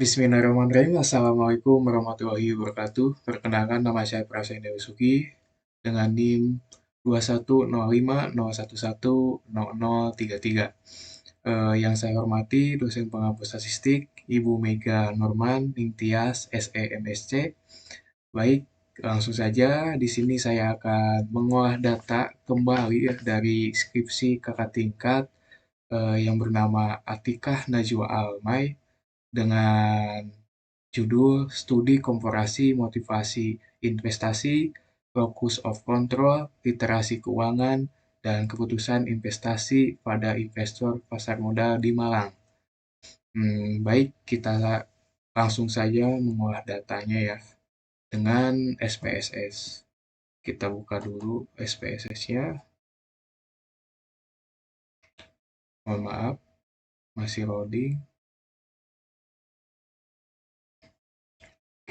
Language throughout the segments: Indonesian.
Bismillahirrahmanirrahim. Assalamualaikum warahmatullahi wabarakatuh. Perkenalkan, nama saya Prasetya Wisuki dengan NIM 21050110033. Yang saya hormati dosen pengampu statistik Ibu Mega Norman Ningtyas SEMSC. Baik, langsung saja di sini saya akan mengolah data kembali ya dari skripsi kakak tingkat yang bernama Atikah Najwa Almay dengan judul Studi Komparasi Motivasi Investasi, Locus of Control, Literasi Keuangan, dan Keputusan Investasi pada Investor Pasar Modal di Malang. Baik, kita langsung saja mengolah datanya ya dengan SPSS. Kita buka dulu SPSS-nya. Mohon maaf, masih loading.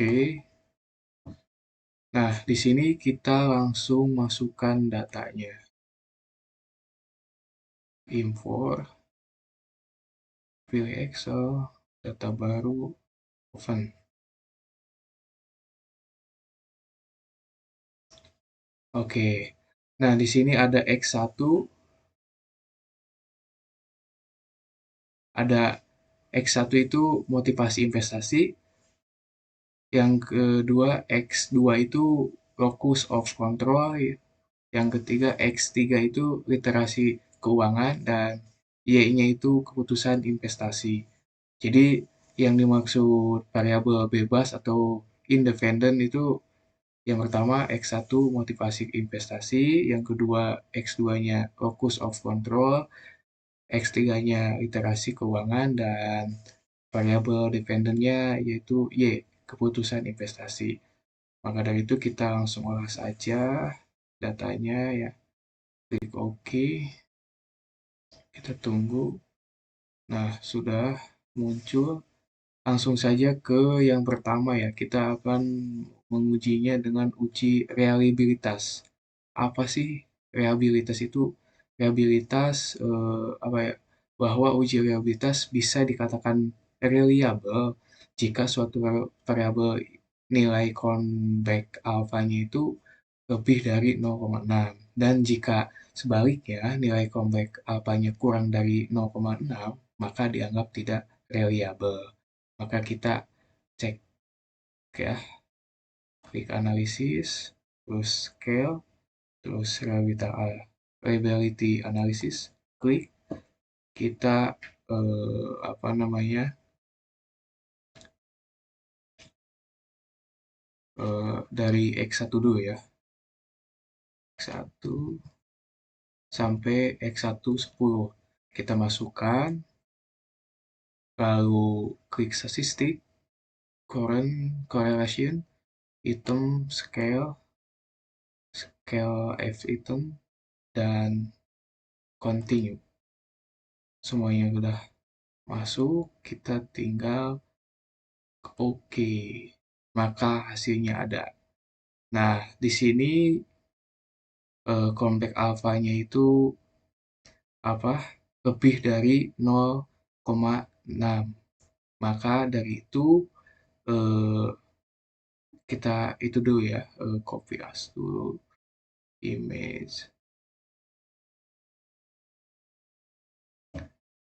Oke. Nah, di sini kita langsung masukkan datanya. Import, pilih Excel, data baru, open. Oke. Nah, di sini ada X1, ada X1 itu motivasi investasi, yang kedua X2 itu locus of control, yang ketiga X3 itu literasi keuangan, dan Y-nya itu keputusan investasi. Jadi yang dimaksud variabel bebas atau independen itu yang pertama X1 motivasi investasi, yang kedua X2-nya locus of control, X3-nya literasi keuangan, dan variabel dependennya yaitu Y, keputusan investasi. Maka dari itu kita langsung olah saja datanya ya. Klik OK, kita tunggu. Nah, sudah muncul. Langsung saja ke yang pertama ya. Kita akan mengujinya dengan uji reliabilitas. Apa sih reliabilitas itu? Reliabilitas apa ya? Bahwa uji reliabilitas bisa dikatakan reliable jika suatu variabel nilai convex alfanya itu lebih dari 0,6, dan jika sebaliknya nilai convex alfanya kurang dari 0,6 maka dianggap tidak reliable. Maka kita cek ya, klik analisis, terus scale, terus reliability analysis, klik. Kita apa namanya dari X1 dulu ya, X1 sampai X1 10 kita masukkan, lalu klik statistik, current correlation, item, scale F item, dan continue. Semuanya udah masuk, kita tinggal OK. Maka hasilnya ada. Nah, di sini convex alfanya itu apa? Lebih dari 0,6. Maka dari itu eh, kita itu dulu ya, copy as dulu image.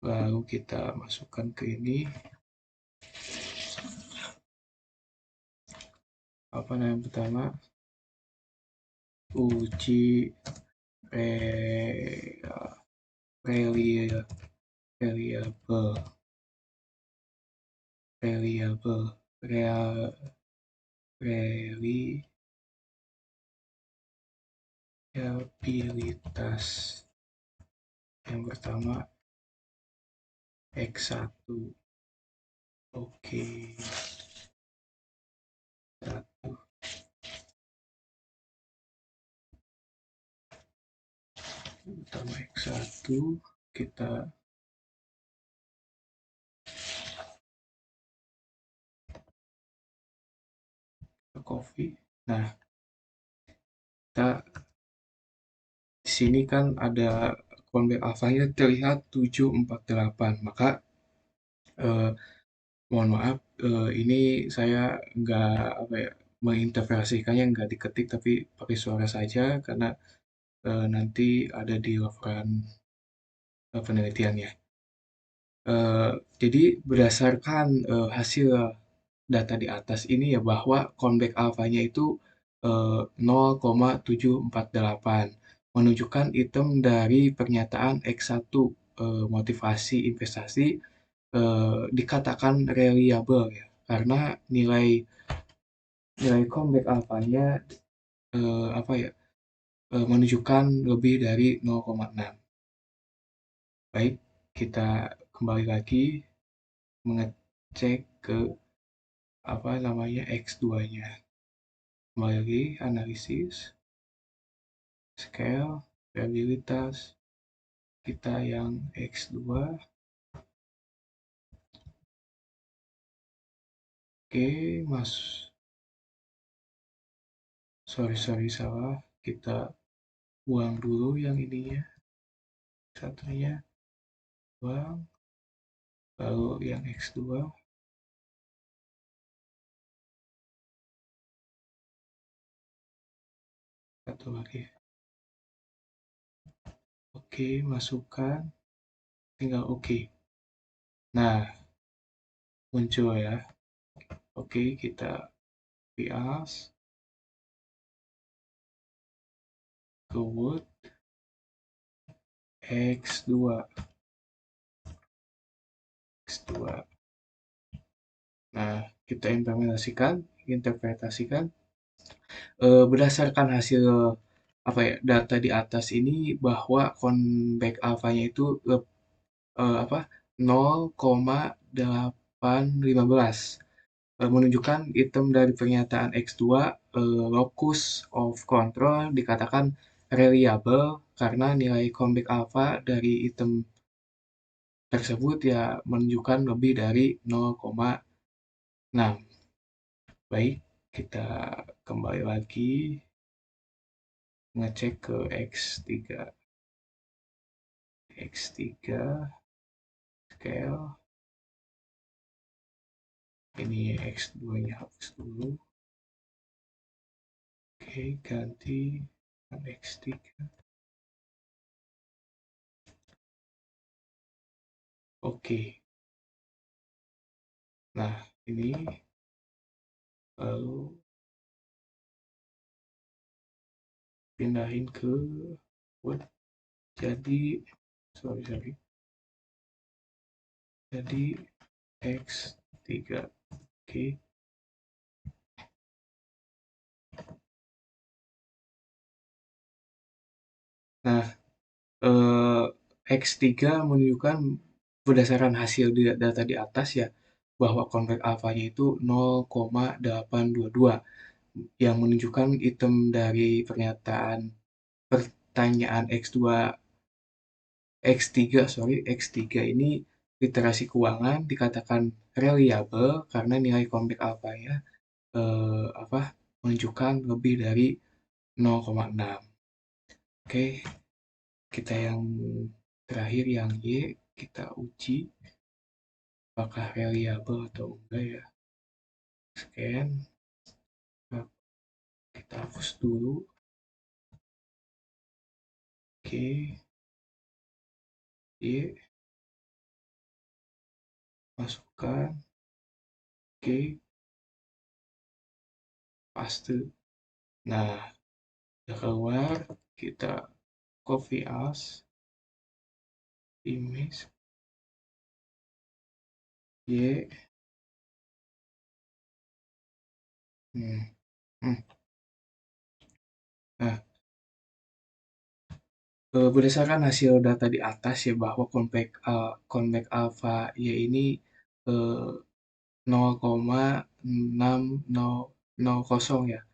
Lalu kita masukkan ke ini. Apa nama yang pertama? Uji reliable reliable real reliabilitas. Yang pertama X1. Oke. 1. Pertama X1, kita copy. Nah, kita di sini kan ada convex alfanya terlihat 748. Maka Mohon maaf, ini saya nggak apa ya, menginterpretasikannya nggak diketik tapi pakai suara saja karena nanti ada di laporan penelitiannya. Jadi berdasarkan hasil data di atas ini ya bahwa convex alpha-nya itu 0,748 menunjukkan item dari pernyataan X1 motivasi investasi dikatakan reliable ya karena nilai nilai comeback alfanya apa ya menunjukkan lebih dari 0,6. Baik, kita kembali lagi mengecek ke apa namanya X2-nya. Kembali lagi analisis, scale, variabilitas kita yang X2. Oke, mas. Sorry salah. Kita buang dulu yang ininya. Satunya buang. Lalu yang X2. Satu lagi. Oke, masukkan. Tinggal oke. Nah, muncul ya. Oke, kita bias ke Word X2. X2. Nah, kita interpretasikan berdasarkan hasil apa ya data di atas ini bahwa convex alfanya itu apa 0,815 menunjukkan item dari pernyataan X2 locus of control dikatakan reliable karena nilai convex alpha dari item tersebut ya menunjukkan lebih dari 0,6. Baik, kita kembali lagi ngecek ke X3. X3 scale. Ini X2-nya hapus dulu. Oke, ganti X3. Oke. Nah, ini lalu pindahin ke Word. Jadi, sorry. Jadi X3. Oke. Nah, X3 menunjukkan berdasarkan hasil data di atas ya bahwa convex alfanya itu 0,822 yang menunjukkan item dari pertanyaan X3 ini literasi keuangan dikatakan reliable karena nilai convex alfanya apa menunjukkan lebih dari 0,6. Oke, kita yang terakhir yang Y kita uji apakah reliable atau enggak ya. Scan, kita hapus dulu. Oke, Y masukkan. Oke, paste. Nah, udah keluar, kita copy as image Y. Hmm. Hmm. Nah, berdasarkan hasil data di atas ya bahwa convex alpha Y ini eh, 0,6000 ya.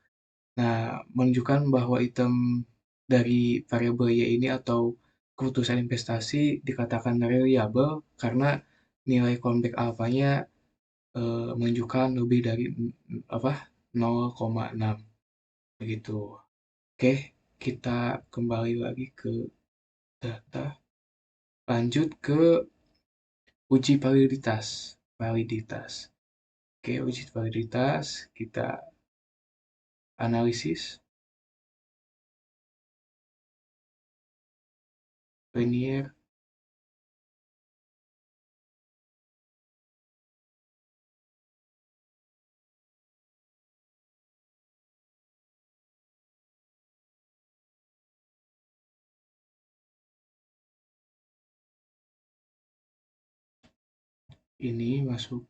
Nah, menunjukkan bahwa item dari variabel Y ini atau keputusan investasi dikatakan reliable karena nilai convex alfanya menunjukkan lebih dari apa 0,6 begitu. Oke, kita kembali lagi ke data. Lanjut ke uji validitas. validitas. Oke, uji validitas kita analisis linear. Ini masuk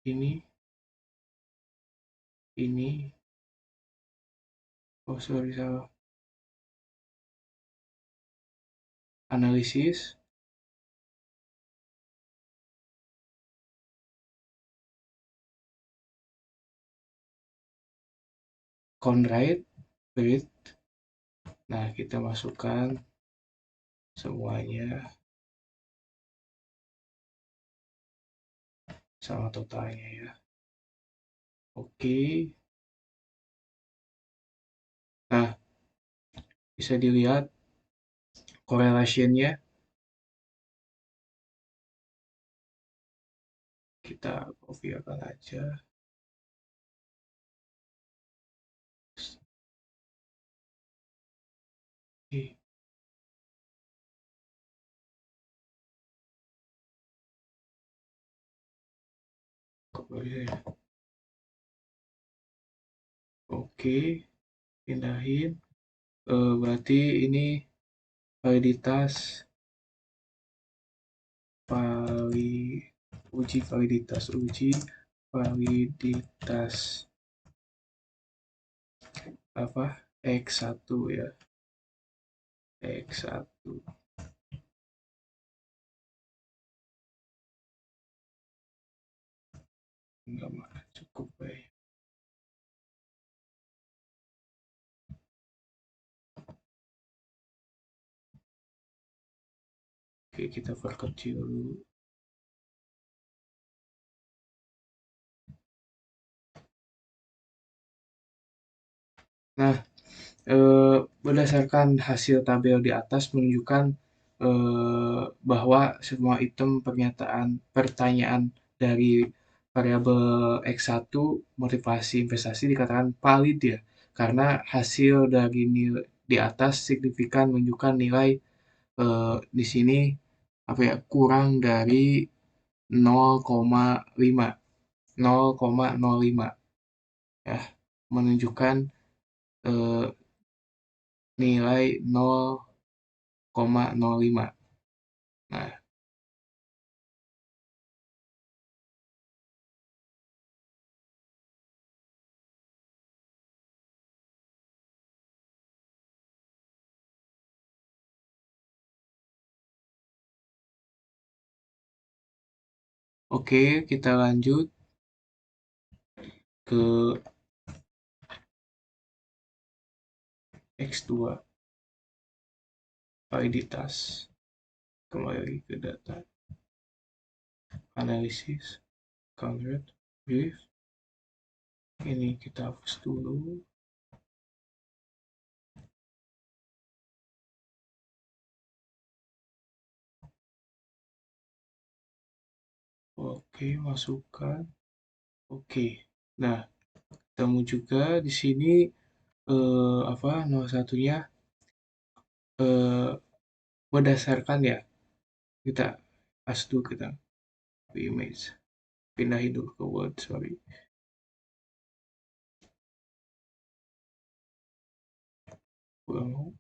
ini. Oh, sorry, salah. Analisis count rate. Nah, kita masukkan semuanya sama totalnya ya. Oke. Nah, bisa dilihat correlation-nya. Kita copy-kan aja. Oke. Oke, pindahin. Berarti ini validitas uji validitas apa X1 ya, X1 enggak mana cukup baik. Oke, kita perkecil dulu. Nah, berdasarkan hasil tabel di atas menunjukkan bahwa semua item pertanyaan dari variabel X1 motivasi investasi dikatakan valid ya, karena hasil dari nilai di atas signifikan menunjukkan nilai di sini apa ya, kurang dari 0,5 0,05 ya, menunjukkan eh, nilai 0,05. Nah, oke, kita lanjut ke X2, validitas. Kembali lagi ke data, analisis, convert, brief. Ini kita hapus dulu. Oke, masukkan. Oke. Nah, ketemu juga di sini apa nomor satunya eh, berdasarkan ya, kita dulu, kita image, pindahin dulu ke Word, sorry. Ulang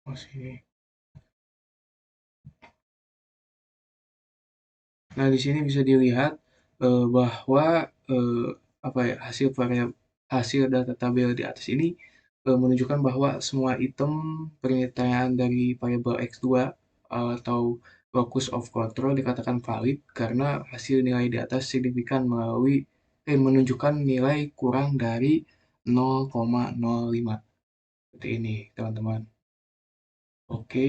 masih. Nah, di sini bisa dilihat bahwa eh, apa ya, hasil data tabel di atas ini menunjukkan bahwa semua item pernyataan dari variabel X2 atau locus of control dikatakan valid karena hasil nilai di atas signifikan menunjukkan nilai kurang dari 0,05. Seperti ini, teman-teman. Oke,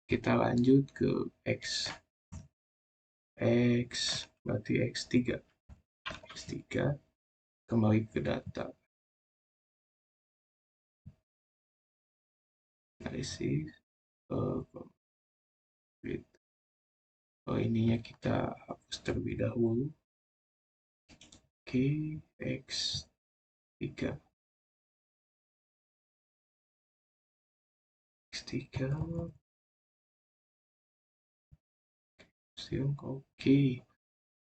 kita lanjut ke X. Berarti X3 kembali ke data analisis, complete. ininya kita hapus terlebih dahulu. Oke, X3, X3, oke.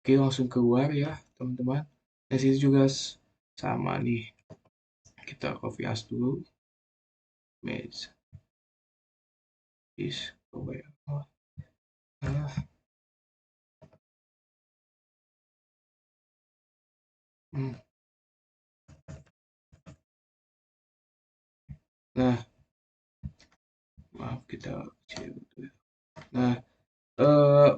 Oke, langsung keluar ya, teman-teman. Dan situ juga sama nih. Kita copy as dulu. Match is aware. Nah, hmm. Nah, maaf kita kecil. Nah,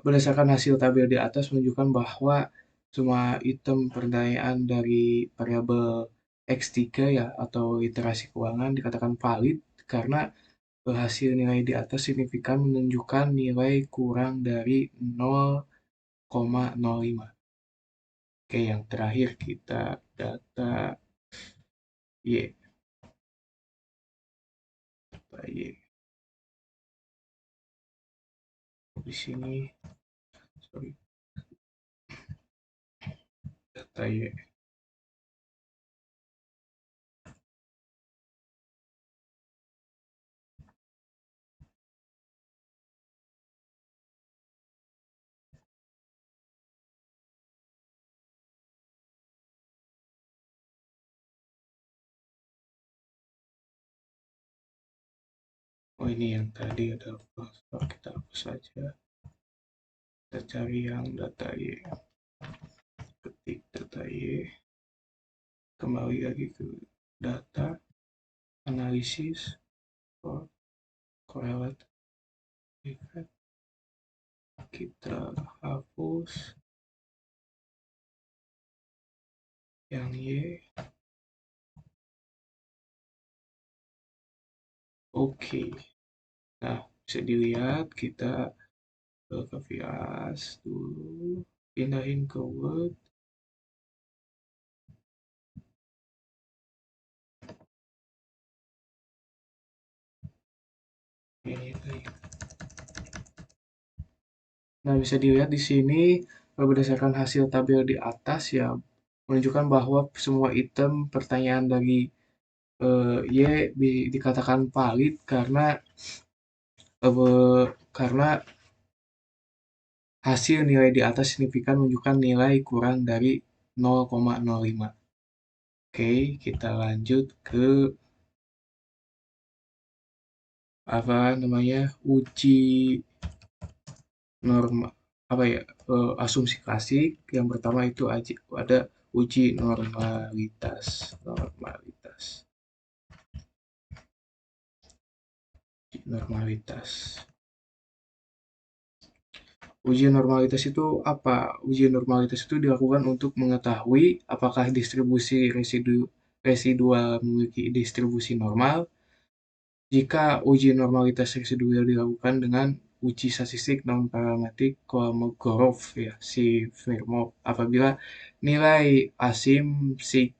berdasarkan hasil tabel di atas menunjukkan bahwa semua item perdayaan dari variabel X3 ya atau iterasi keuangan dikatakan valid karena hasil nilai di atas signifikan menunjukkan nilai kurang dari 0,05. Oke, yang terakhir kita data Y. Data Y. Di sini, sorry, data Y. Oh, ini yang tadi ada apa? Kita hapus saja. Kita cari yang data Y. Ketik data Y. Kembali lagi ke data, analisis, correlate, effect. Kita hapus yang Y. Oke. Nah, bisa dilihat kita ke Vias dulu, pindahin ke Word. Ini. Nah, bisa dilihat di sini berdasarkan hasil tabel di atas ya menunjukkan bahwa semua item pertanyaan dari Y dikatakan valid karena hasil nilai di atas signifikan menunjukkan nilai kurang dari 0,05. Oke, kita lanjut ke apa namanya uji norma apa ya asumsi klasik. Yang pertama itu ada uji normalitas. Uji normalitas itu apa? Uji normalitas itu dilakukan untuk mengetahui apakah distribusi residual memiliki distribusi normal. Jika uji normalitas residual dilakukan dengan uji statistik non-parametrik Kolmogorov ya, si Smirnov, apabila nilai asim sig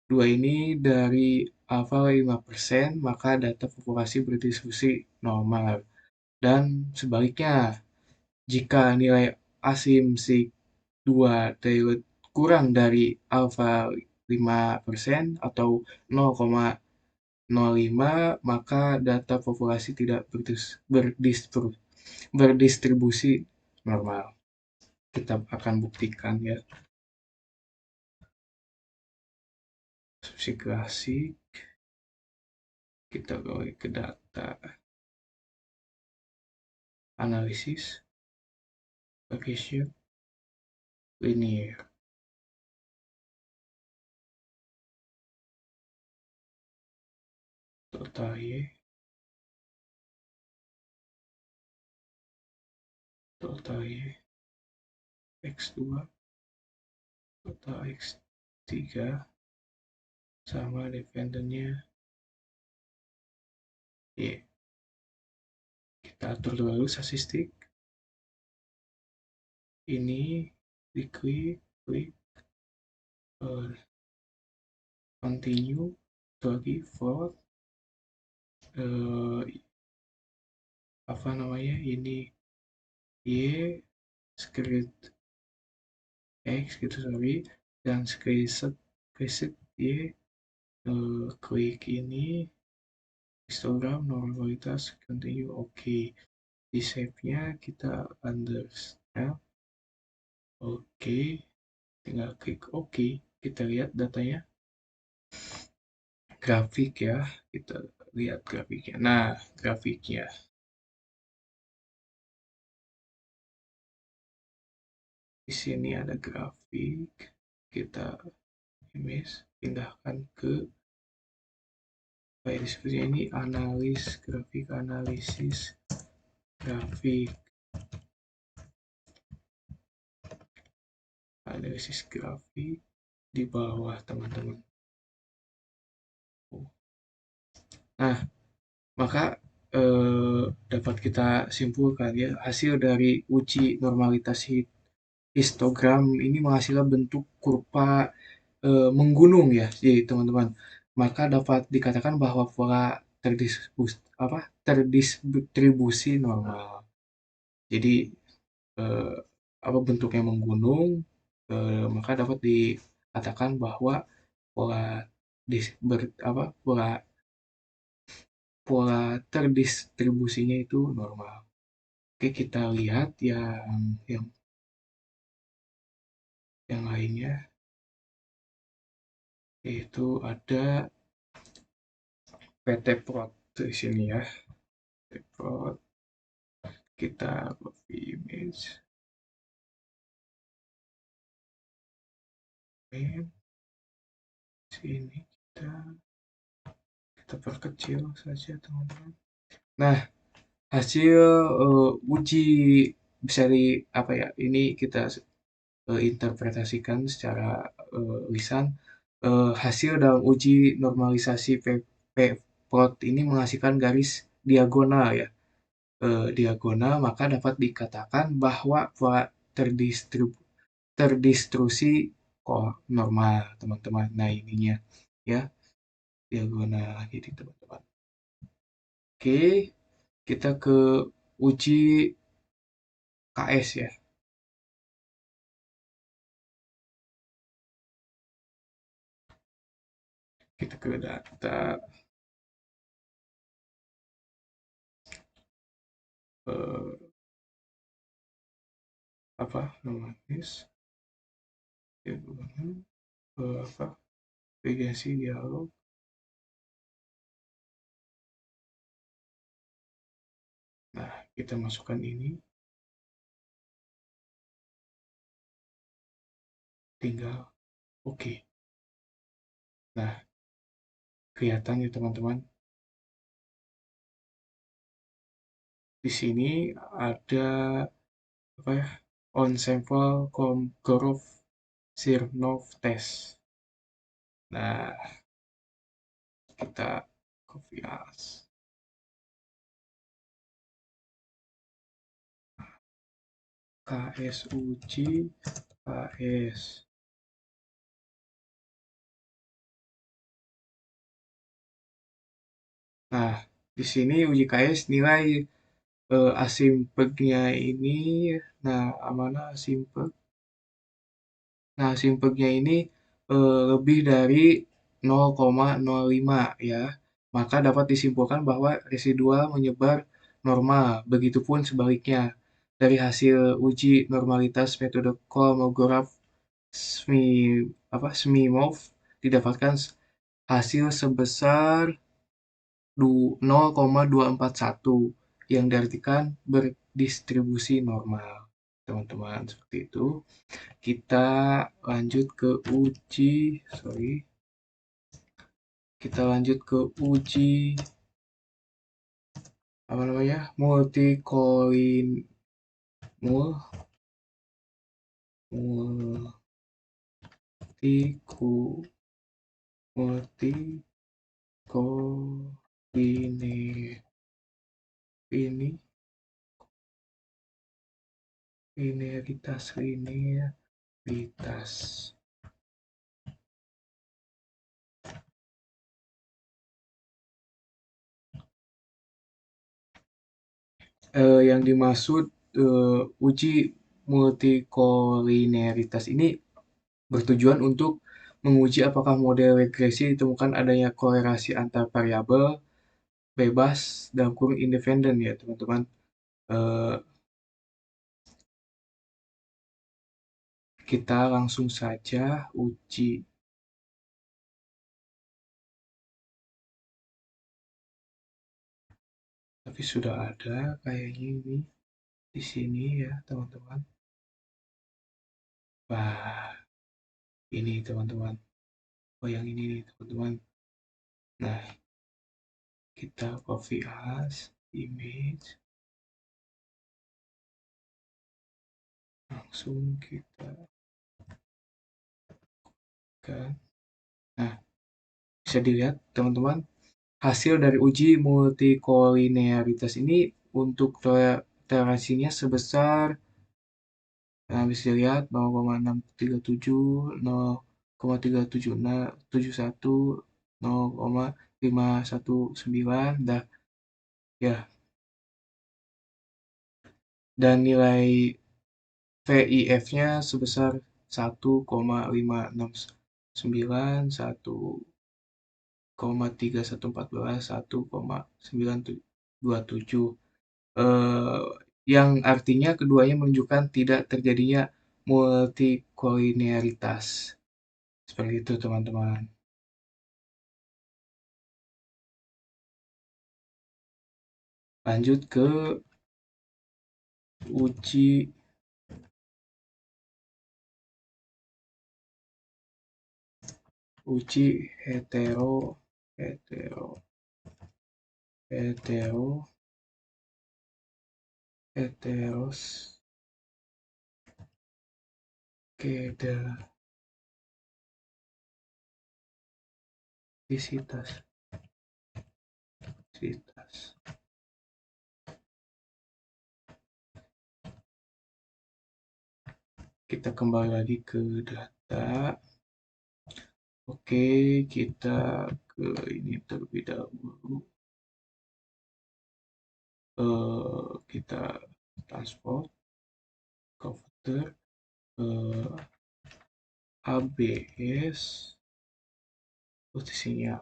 2 ini dari alfa 5%, maka data populasi berdistribusi normal. Dan sebaliknya, jika nilai asim sig 2 kurang dari alfa 5% atau 0,05, maka data populasi tidak berdistribusi normal. Kita akan buktikan ya. Asumsi klasik. Kita kembali ke data analisis, Bayesian, linear. Total Y, total Y, X2, total X3, sama dependennya Y. Kita atur dulu statistik. Ini diklik, klik, continue, lagi for, apa namanya, ini Y, script X gitu, sorry, dan screenshot Y, klik ini histogram normalitas continue, oke. Di save-nya kita understand, oke, tinggal klik oke. Kita lihat datanya, grafik ya, kita lihat grafiknya. Nah, grafiknya di sini ada grafik, kita image pindahkan ke kayak diskusi ini, analisis grafik, di bawah teman-teman. Nah, maka dapat kita simpulkan ya, hasil dari uji normalitas histogram ini menghasilkan bentuk kurva menggunung ya, jadi teman-teman. Maka dapat dikatakan bahwa pola terdistribusi normal. Jadi eh, bentuknya menggunung, maka dapat dikatakan bahwa pola pola terdistribusinya itu normal. Oke, kita lihat yang yang lainnya, yaitu ada PT Prot di sini ya. PT Prot, kita copy image, sini kita perkecil saja teman-teman. Nah, hasil uji bisa apa ya? Ini kita interpretasikan secara lisan. Hasil dalam uji normalisasi plot ini menghasilkan garis diagonal ya. Diagonal, maka dapat dikatakan bahwa pola terdistribusi normal, teman-teman. Nah, ininya ya, diagonal jadi teman-teman. Oke, kita ke uji KS ya. Kita ke data, eh, apa namanya, navigasi dialog. Nah, kita masukkan ini, tinggal oke. Nah, kelihatan ya teman-teman. Di sini ada apa ya? On sample Komgorov Smirnov test. Nah, kita copy as. KS uji KS. Nah, di sini uji KS nilai asimpegnya ini. Nah, mana asimpeg? Nah, asimpegnya ini lebih dari 0,05 ya. Maka dapat disimpulkan bahwa residual menyebar normal. Begitupun sebaliknya. Dari hasil uji normalitas metode Kolmogorov-Smirnov didapatkan hasil sebesar 0,241 yang diartikan berdistribusi normal. Teman-teman, seperti itu. Kita lanjut ke kita lanjut ke uji apa namanya, linearitas. Yang dimaksud uji multikolinearitas ini bertujuan untuk menguji apakah model regresi ditemukan adanya korelasi antar variabel bebas dan kurun independen ya teman-teman. Eh, kita langsung saja uji. Tapi sudah ada kayaknya ini di sini ya teman-teman. Wah, ini teman-teman. Oh yang ini nih teman-teman. Nah, kita copy as image. Langsung kita kan. Nah, bisa dilihat teman-teman. Hasil dari uji multikolinearitas ini untuk toleransinya sebesar, nah bisa dilihat 0,637, 0,37671, 0,519, dah ya. Dan nilai VIF-nya sebesar 1,569, 1,3114, 1,927. eh, yang artinya keduanya menunjukkan tidak terjadinya multikolinearitas. Seperti itu teman-teman. Lanjut ke uji uji hetero hetero hetero heteroskedastisitas. Kita kembali lagi ke data. Oke, kita ke ini terlebih dahulu. Kita transport converter ABS posisinya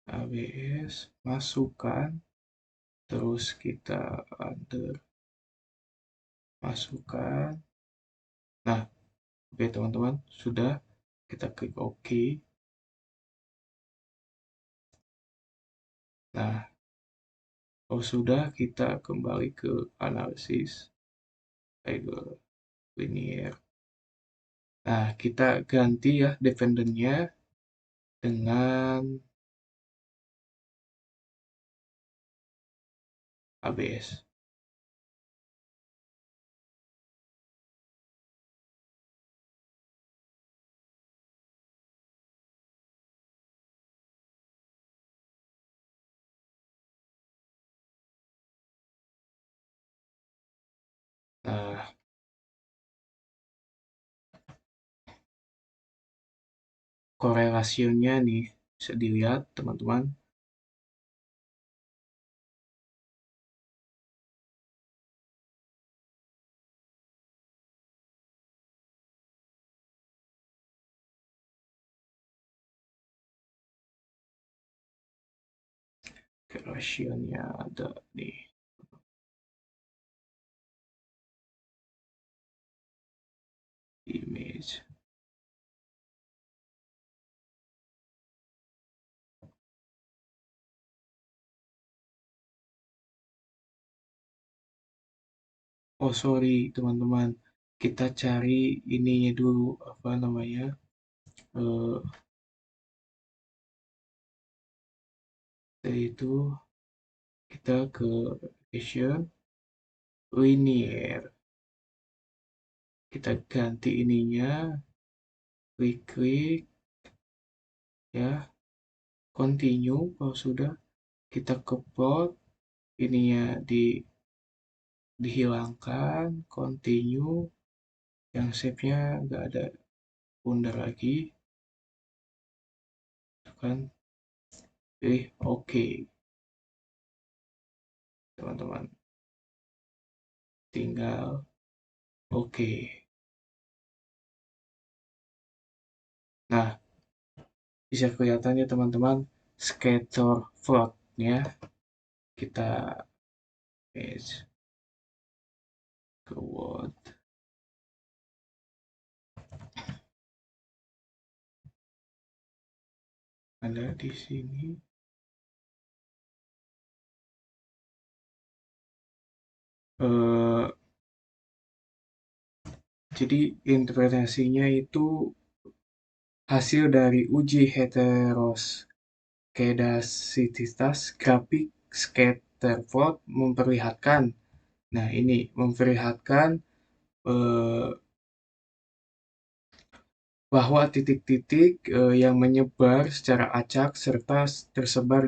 ABS masukkan, terus kita enter masukkan. Nah, oke teman-teman, sudah, kita klik OK. Nah, kalau sudah, kita kembali ke analisis linear. Nah, kita ganti ya dependennya dengan ABS. Nah, korelasinya nih bisa dilihat teman-teman. Korelasinya ada nih. Image. Oh sorry teman-teman, kita cari ininya dulu apa namanya? Eh, Yaitu kita ke application linear. Kita ganti ininya, klik-klik ya, continue. Kalau sudah kita ke plot, ininya dihilangkan, continue. Yang shape-nya nggak ada bundar lagi, kan? Pilih OK, teman-teman. tinggal oke. Nah, bisa kelihatan ya teman-teman scatter plot-nya. Kita page ke Word. Ada di sini. Eh, jadi interpretasinya itu hasil dari uji heteroskedasititas grafik scatter plot memperlihatkan. Nah, ini memperlihatkan eh, bahwa titik-titik yang menyebar secara acak serta tersebar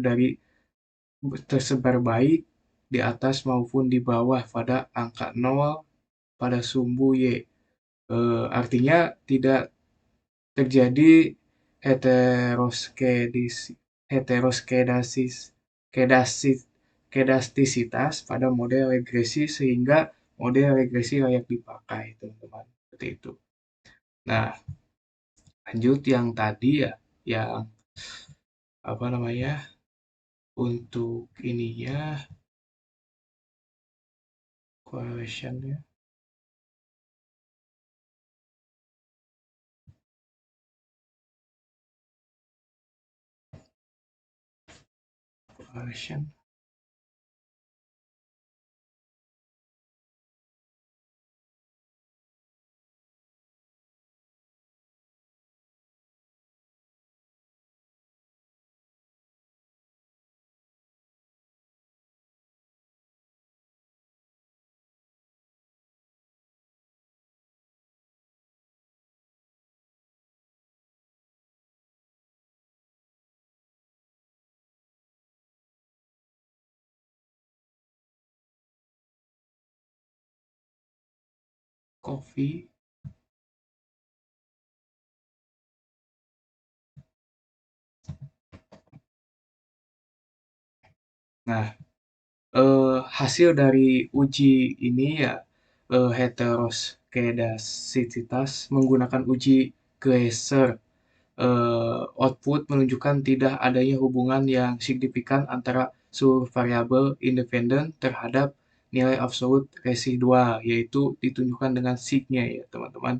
baik di atas maupun di bawah pada angka 0 pada sumbu Y. Artinya tidak terjadi heteroskedis, heteroskedasis, kedasis, kedastisitas pada model regresi sehingga model regresi layak dipakai, teman-teman. Seperti itu. Nah, lanjut yang tadi ya, yang apa namanya, untuk ininya, correlation ya, correlation, coffee. Nah, hasil dari uji ini ya, heteroskedasititas menggunakan uji Gleiser, output menunjukkan tidak adanya hubungan yang signifikan antara seluruh variabel independen terhadap nilai absolut residual, yaitu ditunjukkan dengan signya ya teman-teman,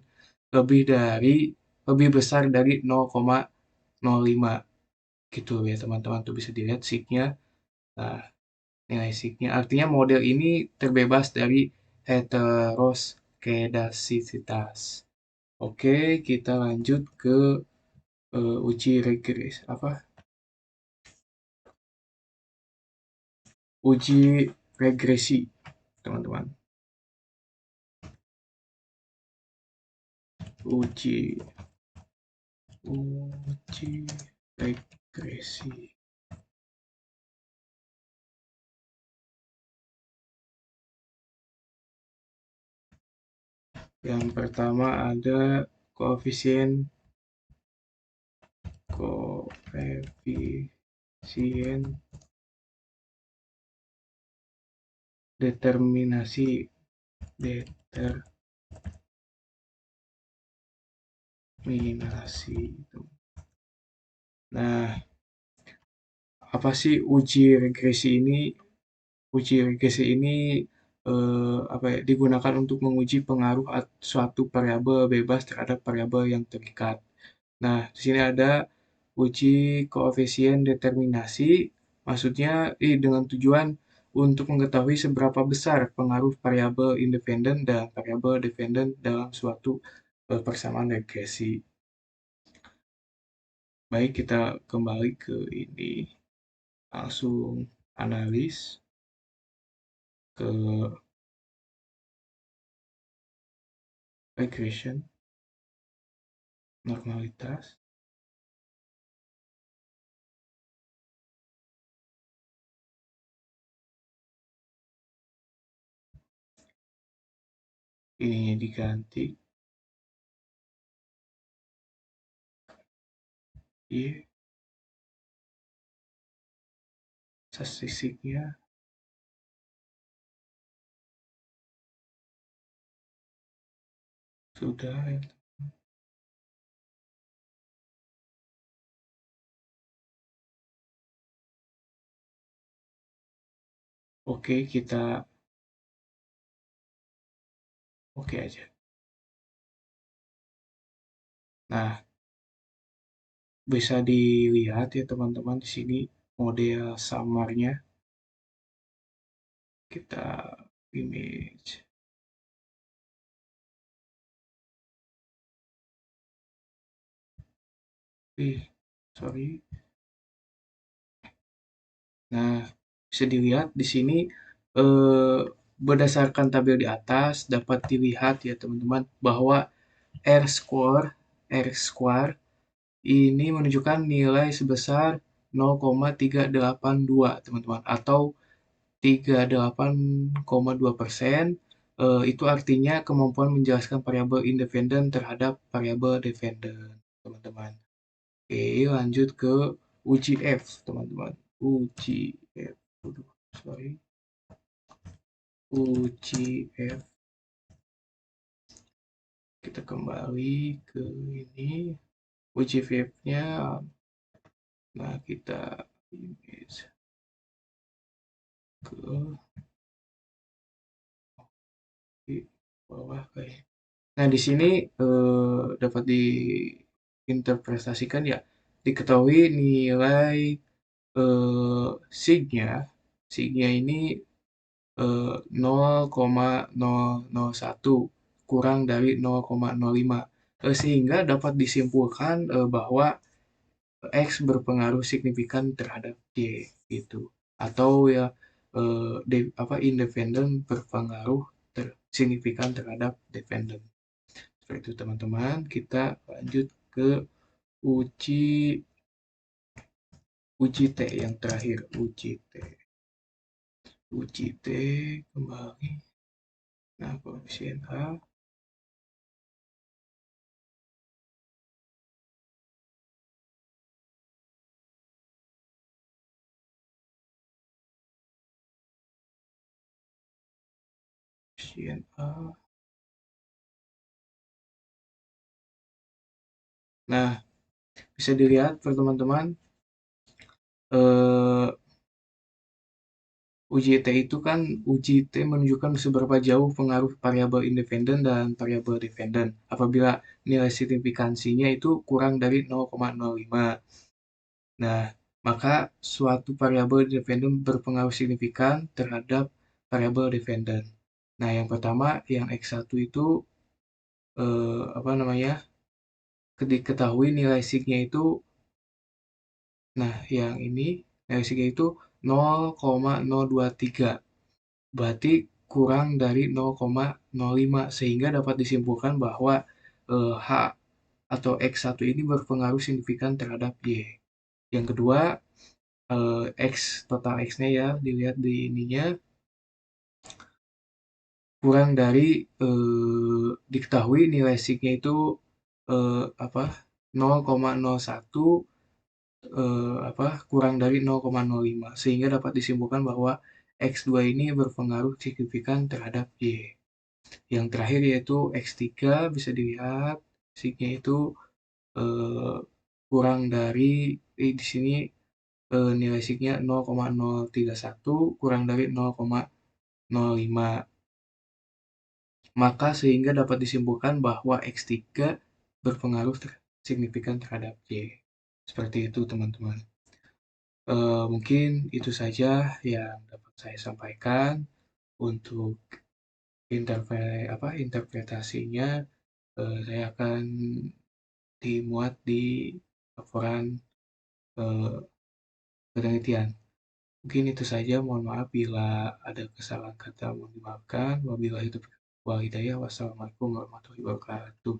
lebih dari lebih besar dari 0,05 gitu ya teman-teman, tuh bisa dilihat signya. Nah, nilai signya. Artinya model ini terbebas dari heteroskedasisitas. Oke, kita lanjut ke uji regres apa? Uji regresi, teman-teman. Uji uji regresi. Yang pertama ada koefisien koefisien determinasi determinasi. Nah, apa sih uji regresi ini? Uji regresi ini apa ya, digunakan untuk menguji pengaruh suatu variabel bebas terhadap variabel yang terikat. Nah, di sini ada uji koefisien determinasi, maksudnya dengan tujuan untuk mengetahui seberapa besar pengaruh variabel independen dan variabel dependen dalam suatu persamaan regresi. Baik, kita kembali ke ini, langsung analis ke regression, normalitas. Ininya diganti. Y, statistiknya Sudah ya. Oke, kita oke aja. Nah, bisa dilihat ya teman-teman di sini model samarnya. Kita image. Sorry. Nah, bisa dilihat di sini eh, berdasarkan tabel di atas dapat dilihat ya teman-teman bahwa R square ini menunjukkan nilai sebesar 0,382 teman-teman atau 38,2%. Itu artinya kemampuan menjelaskan variabel independen terhadap variabel dependen teman-teman. Oke, lanjut ke uji F teman-teman. Uji F. Aduh, sorry. Uji F. Kita kembali ke ini. Uji F-nya. Nah, kita image ke di bawah kayak. Nah, di sini dapat diinterpretasikan ya, diketahui nilai signya, signya ini 0,001 kurang dari 0,05 sehingga dapat disimpulkan bahwa X berpengaruh signifikan terhadap Y gitu atau ya independen berpengaruh signifikan terhadap dependen. Seperti itu teman-teman, kita lanjut ke uji uji T yang terakhir, uji T. Uji T kembali. Nah, koefisien A, koefisien A. Nah, bisa dilihat teman-teman, eh, uji T itu kan uji T menunjukkan seberapa jauh pengaruh variabel independen dan variabel dependen apabila nilai signifikansinya itu kurang dari 0,05. Nah, maka suatu variabel independen berpengaruh signifikan terhadap variabel dependen. Nah, yang pertama yang X1 itu apa namanya? Diketahui nilai signya itu. Nah, yang ini nilai signya itu 0,023. Berarti kurang dari 0,05 sehingga dapat disimpulkan bahwa H atau X1 ini berpengaruh signifikan terhadap Y. Yang kedua, total X-nya ya dilihat di ininya kurang dari diketahui nilai signya itu apa 0,01 kurang dari 0,05 sehingga dapat disimpulkan bahwa X2 ini berpengaruh signifikan terhadap Y. Yang terakhir yaitu X3 bisa dilihat signya itu eh, kurang dari di sini nilai signya 0,031 kurang dari 0,05 maka sehingga dapat disimpulkan bahwa X3 berpengaruh signifikan terhadap Y. Seperti itu teman-teman. Mungkin itu saja yang dapat saya sampaikan untuk interpretasinya. Saya akan dimuat di laporan eh, penelitian. Mungkin itu saja. Mohon maaf bila ada kesalahan kata, mohon dimaafkan. Wabillahi taufiq wal hidayah. Wassalamualaikum warahmatullahi wabarakatuh.